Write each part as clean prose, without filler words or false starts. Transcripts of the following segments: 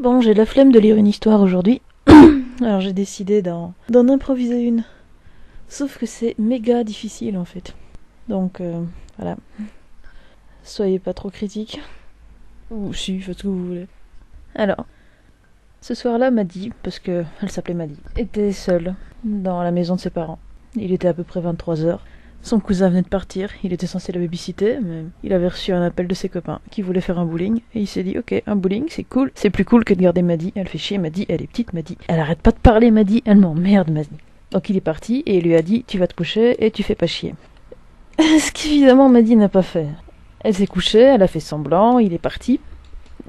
Bon, j'ai la flemme de lire une histoire aujourd'hui. Alors j'ai décidé d'en improviser une. Sauf que c'est méga difficile en fait. Donc voilà. Soyez pas trop critiques. Ou si, faites ce que vous voulez. Alors, ce soir-là, Maddy, parce que elle s'appelait Maddy, était seule dans la maison de ses parents. Il était à peu près 23h. Son cousin venait de partir, il était censé la babysitter, mais il avait reçu un appel de ses copains qui voulaient faire un bowling, et il s'est dit ok, un bowling c'est cool, c'est plus cool que de garder Maddy, elle fait chier Maddy, elle est petite Maddy, elle arrête pas de parler Maddy, elle m'emmerde Maddy. Donc il est parti et il lui a dit tu vas te coucher et tu fais pas chier. Ce qu'évidemment Maddy n'a pas fait. Elle s'est couchée, elle a fait semblant, il est parti,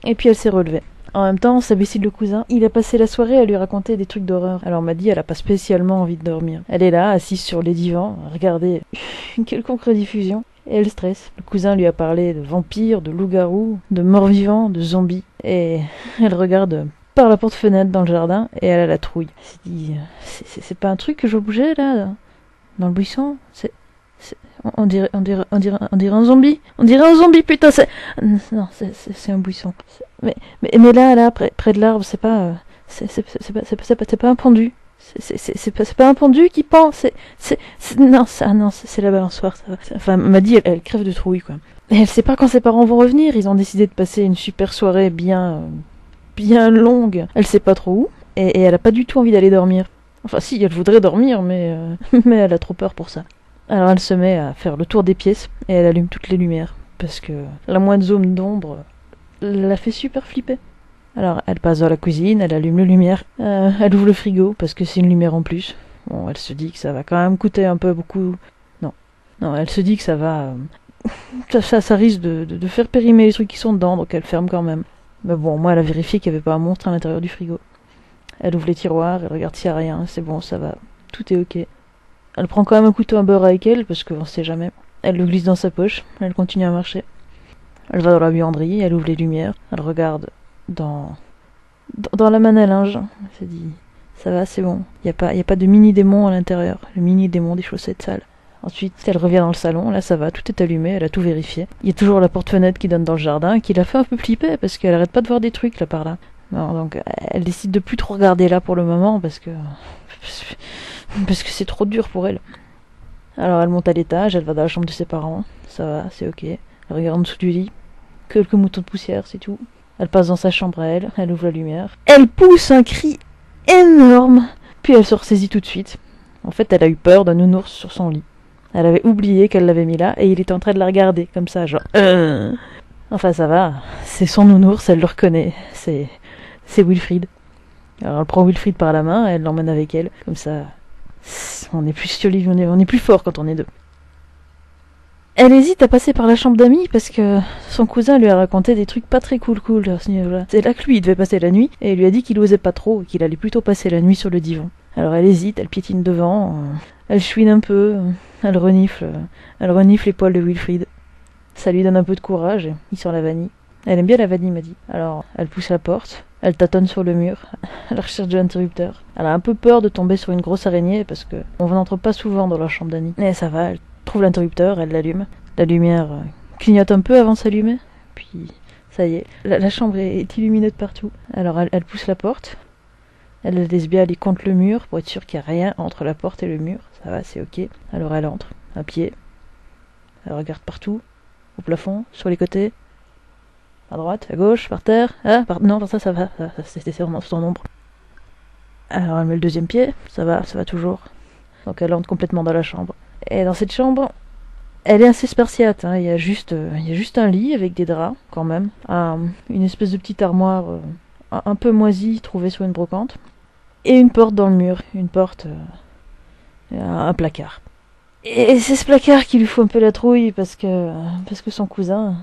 et puis elle s'est relevée. En même temps, s'abaissile le cousin, il a passé la soirée à lui raconter des trucs d'horreur. Alors Maddy, elle a pas spécialement envie de dormir. Elle est là, assise sur les divans, à regarder une quelconque rediffusion, et elle stresse. Le cousin lui a parlé de vampires, de loups-garous, de morts-vivants, de zombies, et elle regarde par la porte-fenêtre dans le jardin, et elle a la trouille. Elle s'est dit, c'est pas un truc que je vois bouger, là, dans le buisson? On dirait un zombie. On dirait un zombie, putain, non, c'est un buisson. Mais là, près de l'arbre, c'est pas un pendu. C'est pas un pendu qui pend, non, c'est la balançoire, ça va. Enfin, Maddy, elle crève de trouille, quoi. Et elle sait pas quand ses parents vont revenir, ils ont décidé de passer une super soirée bien longue. Elle sait pas trop où, et elle a pas du tout envie d'aller dormir. Enfin, si, elle voudrait dormir, mais elle a trop peur pour ça. Alors elle se met à faire le tour des pièces et elle allume toutes les lumières parce que la moindre zone d'ombre la fait super flipper. Alors elle passe dans la cuisine, elle allume les lumières, elle ouvre le frigo parce que c'est une lumière en plus. Bon, elle se dit que ça va quand même coûter un peu beaucoup. Non, elle se dit que ça va, ça risque de faire périmer les trucs qui sont dedans, donc elle ferme quand même. Mais bon, moi elle a vérifié qu'il n'y avait pas un monstre à l'intérieur du frigo. Elle ouvre les tiroirs, elle regarde s'il n'y a rien, c'est bon, ça va, tout est ok. Elle prend quand même un couteau à beurre avec elle, parce qu'on sait jamais. Elle le glisse dans sa poche, elle continue à marcher. Elle va dans la buanderie, elle ouvre les lumières, elle regarde dans la manne à linge. Elle se dit, ça va, c'est bon. Y a pas de mini-démon à l'intérieur, le mini-démon des chaussettes sales. Ensuite, elle revient dans le salon, là ça va, tout est allumé, elle a tout vérifié. Il y a toujours la porte-fenêtre qui donne dans le jardin, qui la fait un peu flipper, parce qu'elle arrête pas de voir des trucs là par là. Non, donc elle décide de plus trop regarder là pour le moment, parce que c'est trop dur pour elle. Alors elle monte à l'étage, elle va dans la chambre de ses parents, ça va, c'est ok. Elle regarde en dessous du lit, quelques moutons de poussière, c'est tout. Elle passe dans sa chambre à elle ouvre la lumière. Elle pousse un cri énorme, puis elle se ressaisit tout de suite. En fait, elle a eu peur d'un nounours sur son lit. Elle avait oublié qu'elle l'avait mis là, et il était en train de la regarder, comme ça, genre... Enfin, ça va, c'est son nounours, elle le reconnaît, c'est Wilfried. Alors elle prend Wilfried par la main, elle l'emmène avec elle, comme ça... On est plus joli, on est plus fort quand on est deux. Elle hésite à passer par la chambre d'amis parce que son cousin lui a raconté des trucs pas très cool à ce niveau-là. C'est là que lui il devait passer la nuit et il lui a dit qu'il osait pas trop et qu'il allait plutôt passer la nuit sur le divan. Alors elle hésite, elle piétine devant, elle chouine un peu, elle renifle les poils de Wilfried. Ça lui donne un peu de courage et il sort la vanille. Elle aime bien la vanille, m'a dit. Alors elle pousse la porte, elle tâtonne sur le mur, elle recherche de l'interrupteur. Elle a un peu peur de tomber sur une grosse araignée parce que on n'entre pas souvent dans la chambre d'Annie. Mais ça va, elle trouve l'interrupteur, elle l'allume. La lumière clignote un peu avant de s'allumer. Puis ça y est, la chambre est illuminée de partout. Alors elle pousse la porte. Elle laisse bien aller contre le mur pour être sûre qu'il n'y a rien entre la porte et le mur. Ça va, c'est ok. Alors elle entre, à pied. Elle regarde partout, au plafond, sur les côtés. À droite, à gauche, par terre. Non, ça va. C'était vraiment son ombre. Alors elle met le deuxième pied. Ça va toujours. Donc elle entre complètement dans la chambre. Et dans cette chambre, elle est assez spartiate. Hein. Il y a juste un lit avec des draps, quand même. Une espèce de petite armoire un peu moisie, trouvée sur une brocante. Et une porte dans le mur. Une porte... un placard. Et c'est ce placard qui lui fout un peu la trouille parce que son cousin...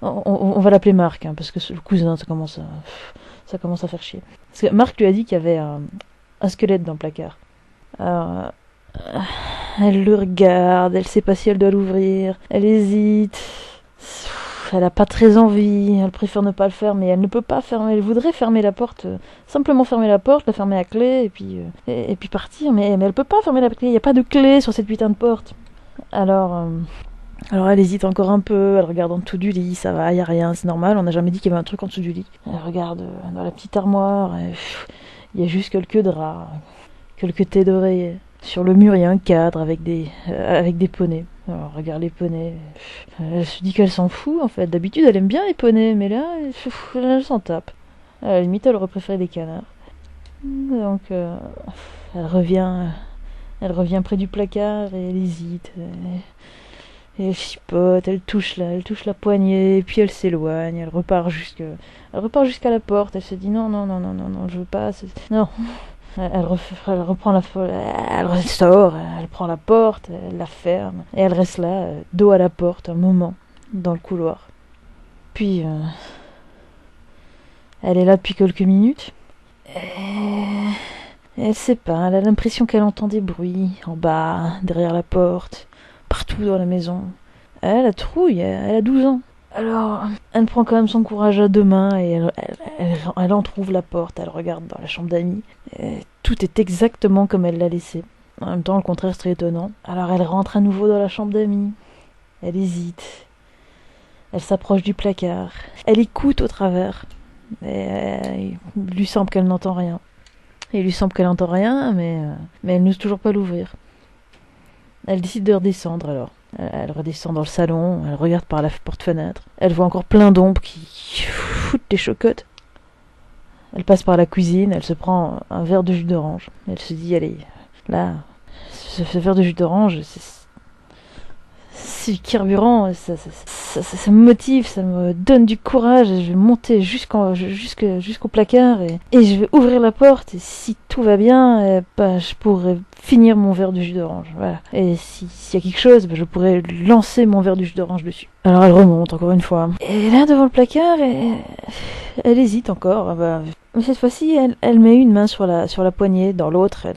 On va l'appeler Marc, hein, parce que le cousin, ça commence à faire chier. Parce que Marc lui a dit qu'il y avait un squelette dans le placard. Alors, elle le regarde, elle sait pas si elle doit l'ouvrir, elle hésite, elle a pas très envie, elle préfère ne pas le faire, mais elle ne peut pas fermer, elle voudrait fermer la porte, simplement fermer la porte, la fermer à clé, et puis partir, mais elle peut pas fermer la clé, il n'y a pas de clé sur cette putain de porte. Alors... Alors elle hésite encore un peu, elle regarde en dessous du lit, ça va, y a rien, c'est normal, on n'a jamais dit qu'il y avait un truc en dessous du lit. Elle regarde dans la petite armoire, il y a juste quelques draps, quelques thés d'oreiller. Sur le mur, il y a un cadre avec des poneys. Alors, regarde les poneys. Elle se dit qu'elle s'en fout, en fait. D'habitude, elle aime bien les poneys, mais là, elle s'en tape. À la limite, elle aurait préféré des canards. Donc, elle revient près du placard et elle hésite. Et elle chipote, elle touche la poignée, et puis elle s'éloigne, elle repart jusqu'à la porte. Elle se dit non, je veux pas. Non. Elle reprend elle sort, elle prend la porte, elle la ferme, et elle reste là, dos à la porte, un moment, dans le couloir. Puis, elle est là depuis quelques minutes, et elle sait pas, elle a l'impression qu'elle entend des bruits, en bas, derrière la porte, partout dans la maison. Elle a trouille, elle a 12 ans. Alors, elle prend quand même son courage à deux mains et elle entrouvre la porte, elle regarde dans la chambre d'amis. Tout est exactement comme elle l'a laissé. En même temps, le contraire serait étonnant. Alors elle rentre à nouveau dans la chambre d'amis. Elle hésite. Elle s'approche du placard. Elle écoute au travers. Il lui semble qu'elle n'entend rien. Il lui semble qu'elle n'entend rien, mais elle n'ose toujours pas l'ouvrir. Elle décide de redescendre alors. Elle redescend dans le salon, elle regarde par la porte-fenêtre. Elle voit encore plein d'ombres qui foutent des chocottes. Elle passe par la cuisine, elle se prend un verre de jus d'orange. Elle se dit, allez, là, ce verre de jus d'orange, c'est du carburant, ça me motive, ça me donne du courage. Je vais monter jusqu'au placard et je vais ouvrir la porte. Et si tout va bien, je pourrai finir mon verre de jus d'orange. Voilà. Et s'il y a quelque chose, je pourrais lancer mon verre de jus d'orange dessus. Alors elle remonte encore une fois. Et là, devant le placard, elle hésite encore. Mais cette fois-ci, elle met une main sur la poignée, dans l'autre,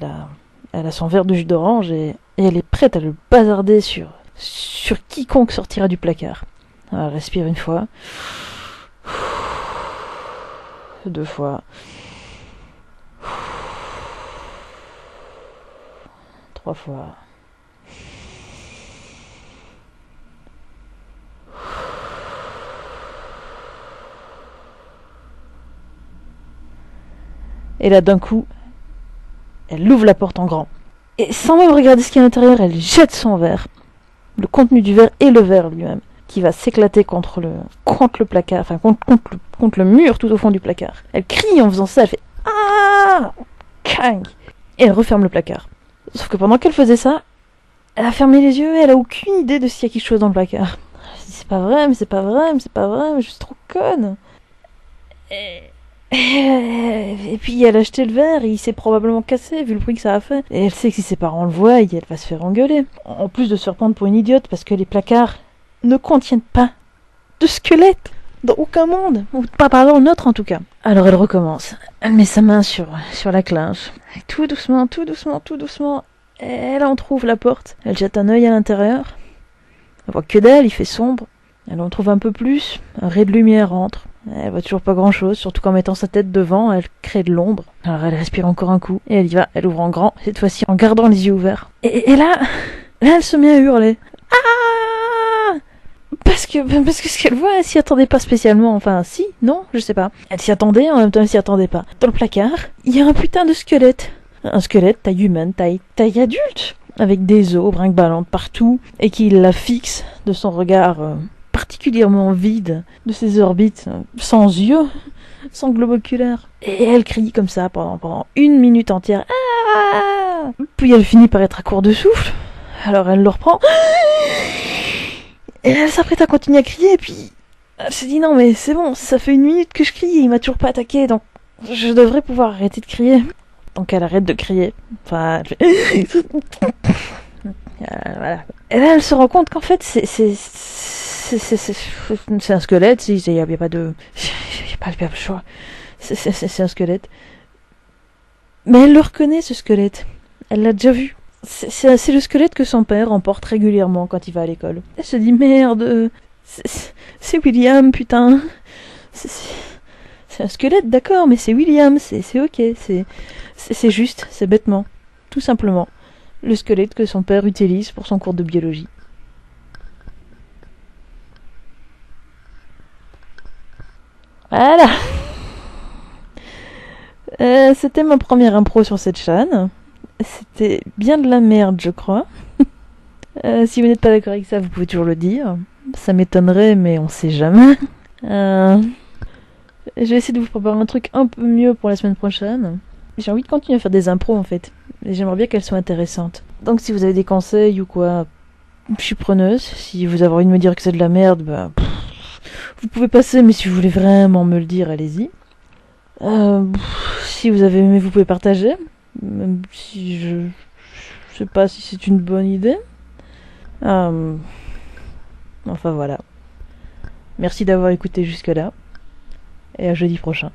elle a son verre de jus d'orange et elle est prête à le bazarder sur quiconque sortira du placard. Alors, elle respire une fois, 2 fois, 3 fois. Et là, d'un coup, elle ouvre la porte en grand. Et sans même regarder ce qu'il y a à l'intérieur, elle jette son verre. Le contenu du verre et le verre lui-même, qui va s'éclater contre le placard, enfin contre le mur tout au fond du placard. Elle crie en faisant ça, elle fait ah, Kang, et elle referme le placard. Sauf que pendant qu'elle faisait ça, elle a fermé les yeux et elle a aucune idée de s'il y a quelque chose dans le placard. Elle se dit c'est pas vrai, mais je suis trop conne. Et puis elle a acheté le verre et il s'est probablement cassé vu le bruit que ça a fait. Et elle sait que si ses parents le voient, elle va se faire engueuler. En plus de se faire prendre pour une idiote parce que les placards ne contiennent pas de squelette dans aucun monde. Ou pas dans le nôtre en tout cas. Alors elle recommence. Elle met sa main sur la clinche. Tout doucement. Elle entrouvre la porte. Elle jette un œil à l'intérieur. Elle voit que dalle, il fait sombre. Elle en trouve un peu plus. Un ray de lumière entre. Elle voit toujours pas grand chose, surtout qu'en mettant sa tête devant, elle crée de l'ombre. Alors elle respire encore un coup, et elle y va, elle ouvre en grand, cette fois-ci en gardant les yeux ouverts. Et là, elle se met à hurler. Ah! Parce que ce qu'elle voit, elle s'y attendait pas spécialement, enfin si, non, je sais pas. Elle s'y attendait, en même temps elle s'y attendait pas. Dans le placard, il y a un putain de squelette. Un squelette taille humaine, taille adulte, avec des os brinque-ballantes partout, et qui la fixe de son regard... particulièrement vide, de ses orbites, sans yeux, sans globe oculaire. Et elle crie comme ça pendant 1 minute entière. Ah! Puis elle finit par être à court de souffle. Alors elle le reprend. Et elle s'apprête à continuer à crier, et puis elle se dit non mais c'est bon, ça fait 1 minute que je crie, et il m'a toujours pas attaqué, donc je devrais pouvoir arrêter de crier. Donc elle arrête de crier. Enfin, elle fait... voilà. Et là elle se rend compte qu'en fait c'est un squelette, il n'y a pas de choix. C'est un squelette. Mais elle le reconnaît, ce squelette. Elle l'a déjà vu. C'est le squelette que son père emporte régulièrement quand il va à l'école. Elle se dit merde, c'est William, putain. C'est un squelette, d'accord, mais c'est William, c'est ok, c'est juste, c'est bêtement, tout simplement, le squelette que son père utilise pour son cours de biologie. Voilà. C'était ma première impro sur cette chaîne. C'était bien de la merde, je crois. Si vous n'êtes pas d'accord avec ça, vous pouvez toujours le dire. Ça m'étonnerait, mais on sait jamais. Je vais essayer de vous préparer un truc un peu mieux pour la semaine prochaine. J'ai envie de continuer à faire des impros en fait. Et j'aimerais bien qu'elles soient intéressantes. Donc si vous avez des conseils ou quoi, je suis preneuse. Si vous avez envie de me dire que c'est de la merde, bah, vous pouvez passer, mais si vous voulez vraiment me le dire, allez-y. Si vous avez aimé, vous pouvez partager. Même si je sais pas si c'est une bonne idée. Enfin voilà. Merci d'avoir écouté jusque-là. Et à jeudi prochain.